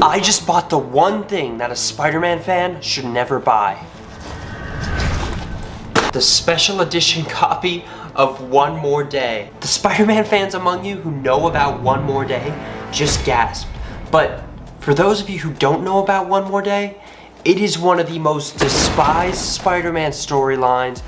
I just bought the one thing that a Spider-Man fan should never buy. The special edition copy of One More Day. The Spider-Man fans among you who know about One More Day just gasped. But for those of you who don't know about One More Day, it is one of the most despised Spider-Man storylines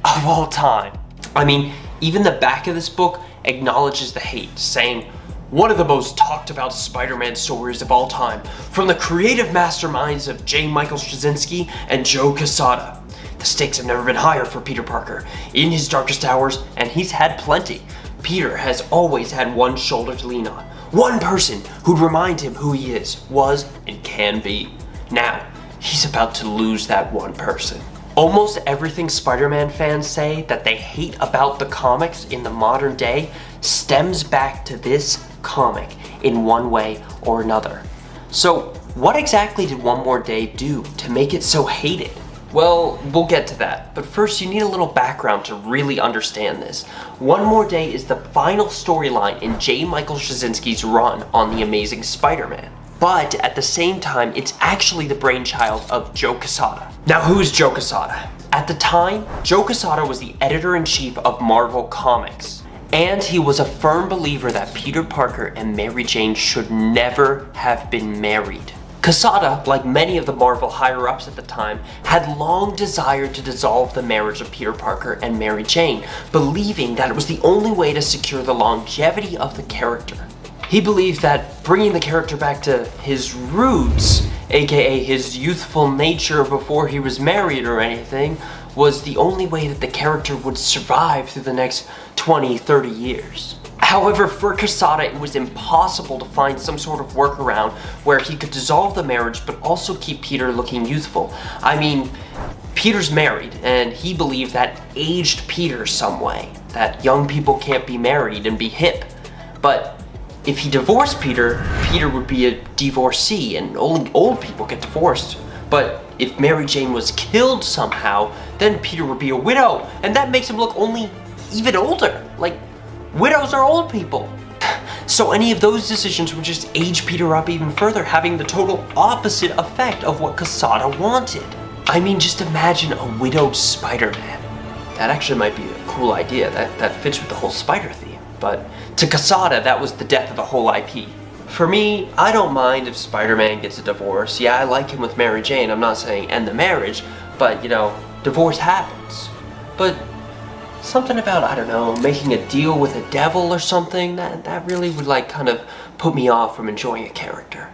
of all time. I mean, even the back of this book acknowledges the hate, saying, one of the most talked about Spider-Man stories of all time, from the creative masterminds of J. Michael Straczynski and Joe Casada. The stakes have never been higher for Peter Parker. In his darkest hours, and he's had plenty, Peter has always had one shoulder to lean on. One person who'd remind him who he is, was, and can be. Now, he's about to lose that one person. Almost everything Spider-Man fans say that they hate about the comics in the modern day stems back to this comic in one way or another. So, what exactly did One More Day do to make it so hated? Well, we'll get to that, but first you need a little background to really understand this. One More Day is the final storyline in J. Michael Straczynski's run on The Amazing Spider-Man. But at the same time, it's actually the brainchild of Joe Casada. Now, who is Joe Casada? At the time, Joe Casada was the editor-in-chief of Marvel Comics, and he was a firm believer that Peter Parker and Mary Jane should never have been married. Casada, like many of the Marvel higher-ups at the time, had long desired to dissolve the marriage of Peter Parker and Mary Jane, believing that it was the only way to secure the longevity of the character. He believed that bringing the character back to his roots, aka his youthful nature before he was married or anything, was the only way that the character would survive through the next 20, 30 years. However, for Casada, it was impossible to find some sort of workaround where he could dissolve the marriage but also keep Peter looking youthful. I mean, Peter's married, and he believed that aged Peter some way, that young people can't be married and be hip. But if he divorced Peter, Peter would be a divorcee, and only old people get divorced. But if Mary Jane was killed somehow, then Peter would be a widow, and that makes him look only even older. Like, widows are old people. So any of those decisions would just age Peter up even further, having the total opposite effect of what Casada wanted. I mean, just imagine a widowed Spider-Man. That actually might be a cool idea. That fits with the whole spider theme. But to Casada, that was the death of the whole IP. For me, I don't mind if Spider-Man gets a divorce. Yeah, I like him with Mary Jane. I'm not saying end the marriage, but, you know, divorce happens. But something about, I don't know, making a deal with a devil or something, that really would, like, kind of put me off from enjoying a character.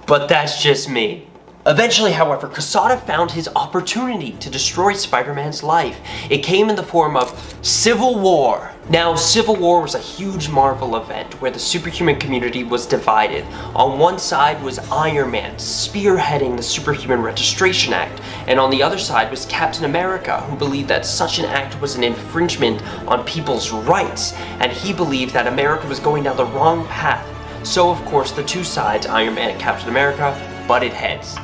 But that's just me. Eventually, however, Casada found his opportunity to destroy Spider-Man's life. It came in the form of Civil War. Now, Civil War was a huge Marvel event where the superhuman community was divided. On one side was Iron Man, spearheading the Superhuman Registration Act, and on the other side was Captain America, who believed that such an act was an infringement on people's rights, and he believed that America was going down the wrong path. So, of course, the two sides, Iron Man and Captain America, butted heads.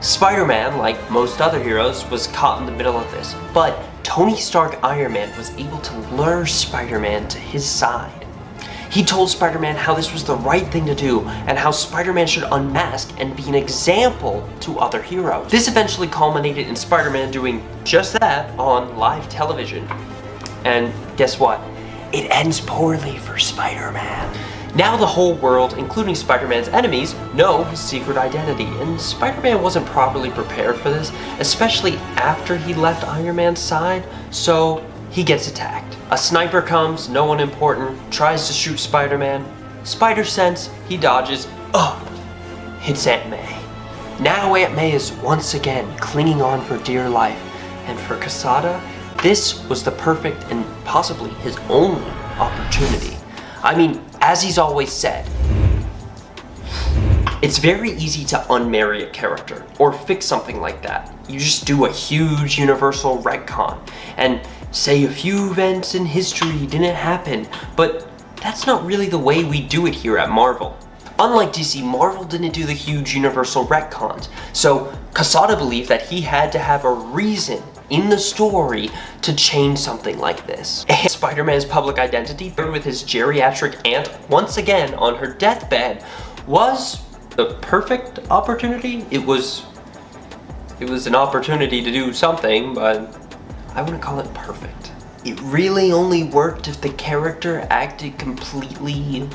Spider-Man, like most other heroes, was caught in the middle of this, but Tony Stark Iron Man was able to lure Spider-Man to his side. He told Spider-Man how this was the right thing to do, and how Spider-Man should unmask and be an example to other heroes. This eventually culminated in Spider-Man doing just that on live television. And guess what? It ends poorly for Spider-Man. Now the whole world, including Spider-Man's enemies, know his secret identity, and Spider-Man wasn't properly prepared for this, especially after he left Iron Man's side, so he gets attacked. A sniper comes, no one important, tries to shoot Spider-Man. Spider sense, he dodges, hits Aunt May. Now Aunt May is once again clinging on for dear life, and for Casada, this was the perfect and possibly his only opportunity. I mean, as he's always said, it's very easy to unmarry a character, or fix something like that. You just do a huge universal retcon, and say a few events in history didn't happen, but that's not really the way we do it here at Marvel. Unlike DC, Marvel didn't do the huge universal retcons, so Casada believed that he had to have a reason in the story to change something like this. And Spider-Man's public identity, with his geriatric aunt once again on her deathbed, was the perfect opportunity. It was an opportunity to do something, but I wouldn't call it perfect. It really only worked if the character acted completely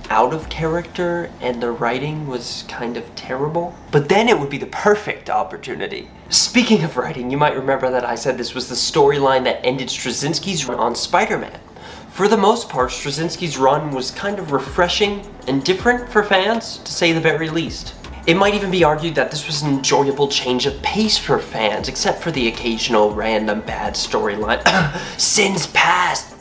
out of character and the writing was kind of terrible. But then it would be the perfect opportunity. Speaking of writing, you might remember that I said this was the storyline that ended Straczynski's run on Spider-Man. For the most part, Straczynski's run was kind of refreshing and different for fans, to say the very least. It might even be argued that this was an enjoyable change of pace for fans, except for the occasional random bad storyline. Sins past!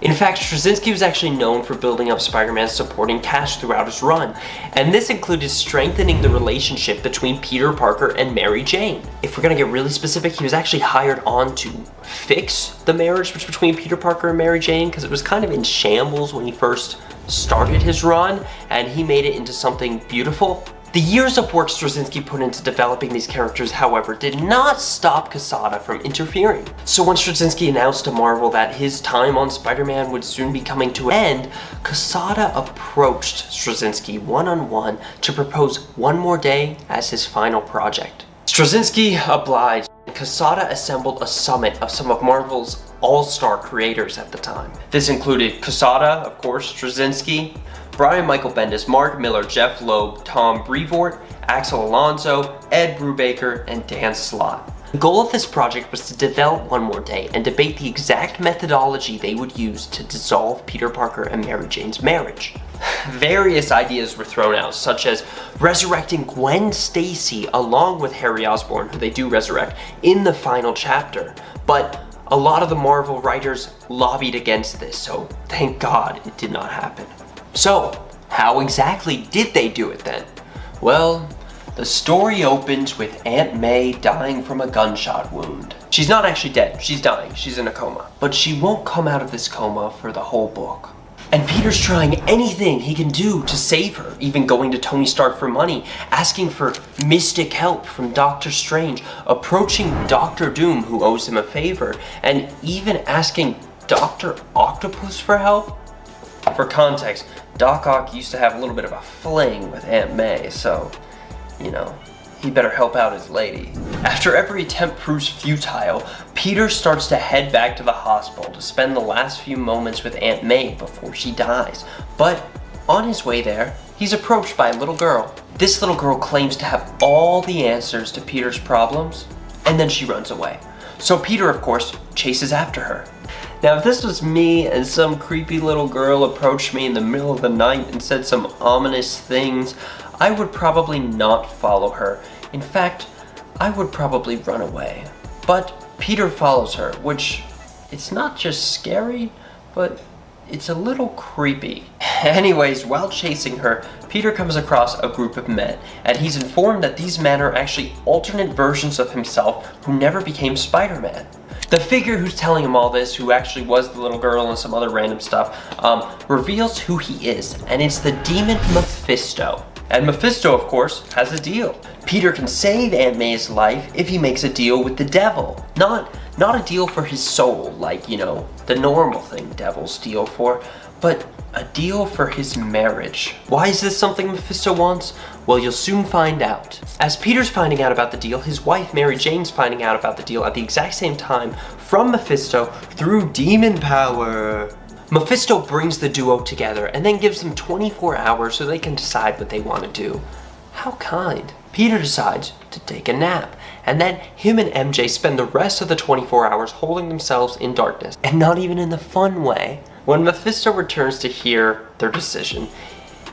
In fact, Straczynski was actually known for building up Spider-Man's supporting cast throughout his run, and this included strengthening the relationship between Peter Parker and Mary Jane. If we're gonna get really specific, he was actually hired on to fix the marriage between Peter Parker and Mary Jane, because it was kind of in shambles when he first started his run, and he made it into something beautiful. The years of work Straczynski put into developing these characters, however, did not stop Casada from interfering. So when Straczynski announced to Marvel that his time on Spider-Man would soon be coming to an end, Casada approached Straczynski one-on-one to propose One More Day as his final project. Straczynski obliged, and Casada assembled a summit of some of Marvel's all-star creators at the time. This included Casada, of course, Straczynski, Brian Michael Bendis, Mark Miller, Jeff Loeb, Tom Brevoort, Axel Alonso, Ed Brubaker, and Dan Slott. The goal of this project was to develop One More Day and debate the exact methodology they would use to dissolve Peter Parker and Mary Jane's marriage. Various ideas were thrown out, such as resurrecting Gwen Stacy along with Harry Osborn, who they do resurrect, in the final chapter. But a lot of the Marvel writers lobbied against this, so thank God it did not happen. So, how exactly did they do it then? Well, the story opens with Aunt May dying from a gunshot wound. She's not actually dead, she's dying, she's in a coma. But she won't come out of this coma for the whole book. And Peter's trying anything he can do to save her, even going to Tony Stark for money, asking for mystic help from Doctor Strange, approaching Doctor Doom, who owes him a favor, and even asking Dr. Octopus for help. For context, Doc Ock used to have a little bit of a fling with Aunt May, so, you know, he better help out his lady. After every attempt proves futile, Peter starts to head back to the hospital to spend the last few moments with Aunt May before she dies. But on his way there, he's approached by a little girl. This little girl claims to have all the answers to Peter's problems, and then she runs away. So Peter, of course, chases after her. Now, if this was me and some creepy little girl approached me in the middle of the night and said some ominous things, I would probably not follow her. In fact, I would probably run away. But Peter follows her, which it's not just scary, but it's a little creepy. Anyways, while chasing her, Peter comes across a group of men, and he's informed that these men are actually alternate versions of himself who never became Spider-Man. The figure who's telling him all this, who actually was the little girl and some other random stuff, reveals who he is, and it's the demon Mephisto. And Mephisto, of course, has a deal. Peter can save Aunt May's life if he makes a deal with the devil. Not a deal for his soul, like, you know, the normal thing devils deal for, but a deal for his marriage. Why is this something Mephisto wants? Well, you'll soon find out. As Peter's finding out about the deal, his wife Mary Jane's finding out about the deal at the exact same time from Mephisto through demon power. Mephisto brings the duo together and then gives them 24 hours so they can decide what they want to do. How kind. Peter decides to take a nap, and then him and MJ spend the rest of the 24 hours holding themselves in darkness, and not even in the fun way. When Mephisto returns to hear their decision,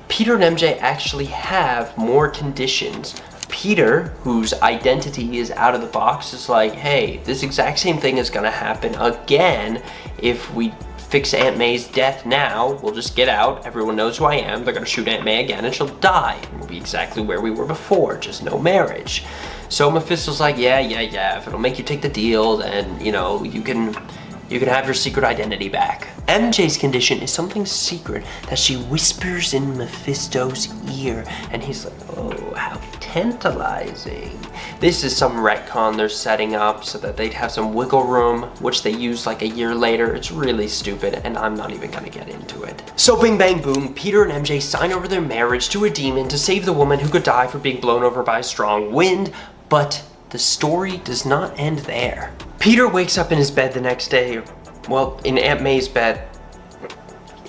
Peter and MJ actually have more conditions. Peter, whose identity is out of the box, is like, hey, this exact same thing is gonna happen again if we fix Aunt May's death now. We'll just get out, everyone knows who I am, they're gonna shoot Aunt May again and she'll die. And we'll be exactly where we were before, just no marriage. So Mephisto's like, yeah, if it'll make you take the deal, then, you know, you can You can have your secret identity back. MJ's condition is something secret that she whispers in Mephisto's ear, and he's like, oh, how tantalizing. This is some retcon they're setting up so that they'd have some wiggle room, which they use like a year later. It's really stupid, and I'm not even gonna get into it. So bing bang boom, Peter and MJ sign over their marriage to a demon to save the woman who could die for being blown over by a strong wind, but the story does not end there. Peter wakes up in his bed the next day, well, in Aunt May's bed,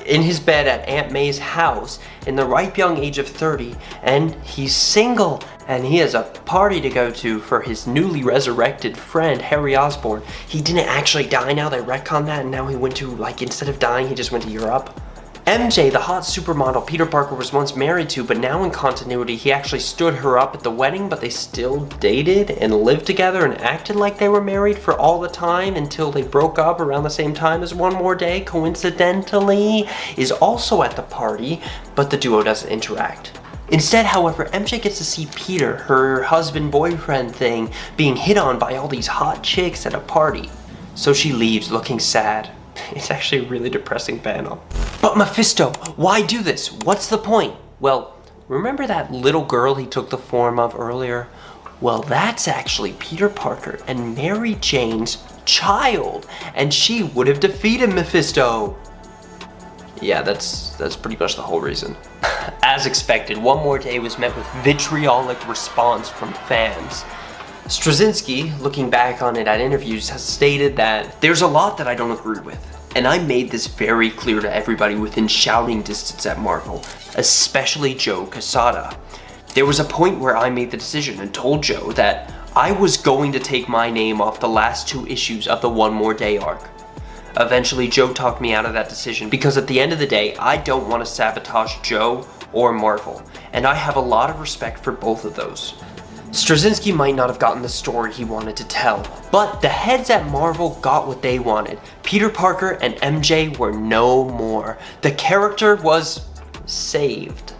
in his bed at Aunt May's house in the ripe young age of 30, and he's single, and he has a party to go to for his newly resurrected friend, Harry Osborn. He didn't actually die now, they retconned that, and now he went to, like, instead of dying, he just went to Europe. MJ, the hot supermodel Peter Parker was once married to, but now in continuity, he actually stood her up at the wedding, but they still dated and lived together and acted like they were married for all the time until they broke up around the same time as One More Day, coincidentally, is also at the party, but the duo doesn't interact. Instead, however, MJ gets to see Peter, her husband-boyfriend thing, being hit on by all these hot chicks at a party. So she leaves looking sad. It's actually a really depressing panel. But Mephisto, why do this? What's the point? Well, remember that little girl he took the form of earlier? Well, that's actually Peter Parker and Mary Jane's child, and she would have defeated Mephisto. Yeah, that's pretty much the whole reason. As expected, One More Day was met with vitriolic response from fans. Straczynski, looking back on it at interviews, has stated that there's a lot that I don't agree with, and I made this very clear to everybody within shouting distance at Marvel, especially Joe Casada. There was a point where I made the decision and told Joe that I was going to take my name off the last 2 issues of the One More Day arc. Eventually, Joe talked me out of that decision because at the end of the day, I don't want to sabotage Joe or Marvel, and I have a lot of respect for both of those. Straczynski might not have gotten the story he wanted to tell, but the heads at Marvel got what they wanted. Peter Parker and MJ were no more. The character was saved.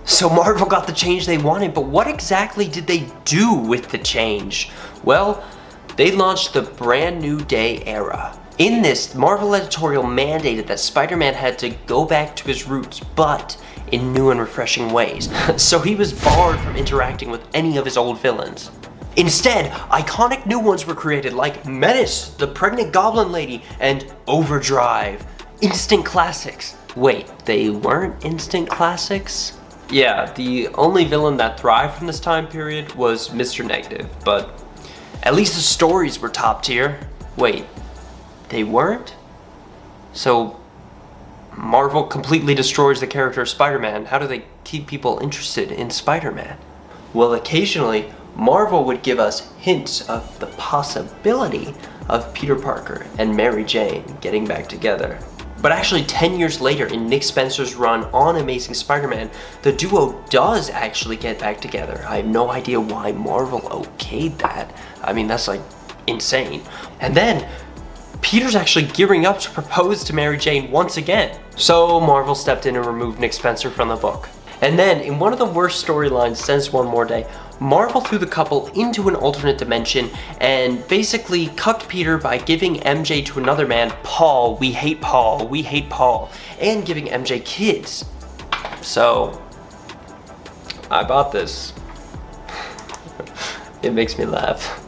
So Marvel got the change they wanted, but what exactly did they do with the change? Well, they launched the Brand New Day era. In this, Marvel editorial mandated that Spider-Man had to go back to his roots, but in new and refreshing ways. So he was barred from interacting with any of his old villains. Instead, iconic new ones were created like Menace, the Pregnant Goblin Lady, and Overdrive. Instant classics. Wait, they weren't instant classics? Yeah, the only villain that thrived from this time period was Mr. Negative, but at least the stories were top tier. Wait, they weren't? So Marvel completely destroys the character of Spider-Man. How do they keep people interested in Spider-Man? Well, occasionally, Marvel would give us hints of the possibility of Peter Parker and Mary Jane getting back together. But actually 10 years later, in Nick Spencer's run on Amazing Spider-Man, the duo does actually get back together. I have no idea why Marvel okayed that. I mean, that's like insane. And then Peter's actually gearing up to propose to Mary Jane once again. So Marvel stepped in and removed Nick Spencer from the book. And then, in one of the worst storylines since One More Day, Marvel threw the couple into an alternate dimension and basically cucked Peter by giving MJ to another man, Paul, we hate Paul, we hate Paul, and giving MJ kids. So, I bought this. It makes me laugh.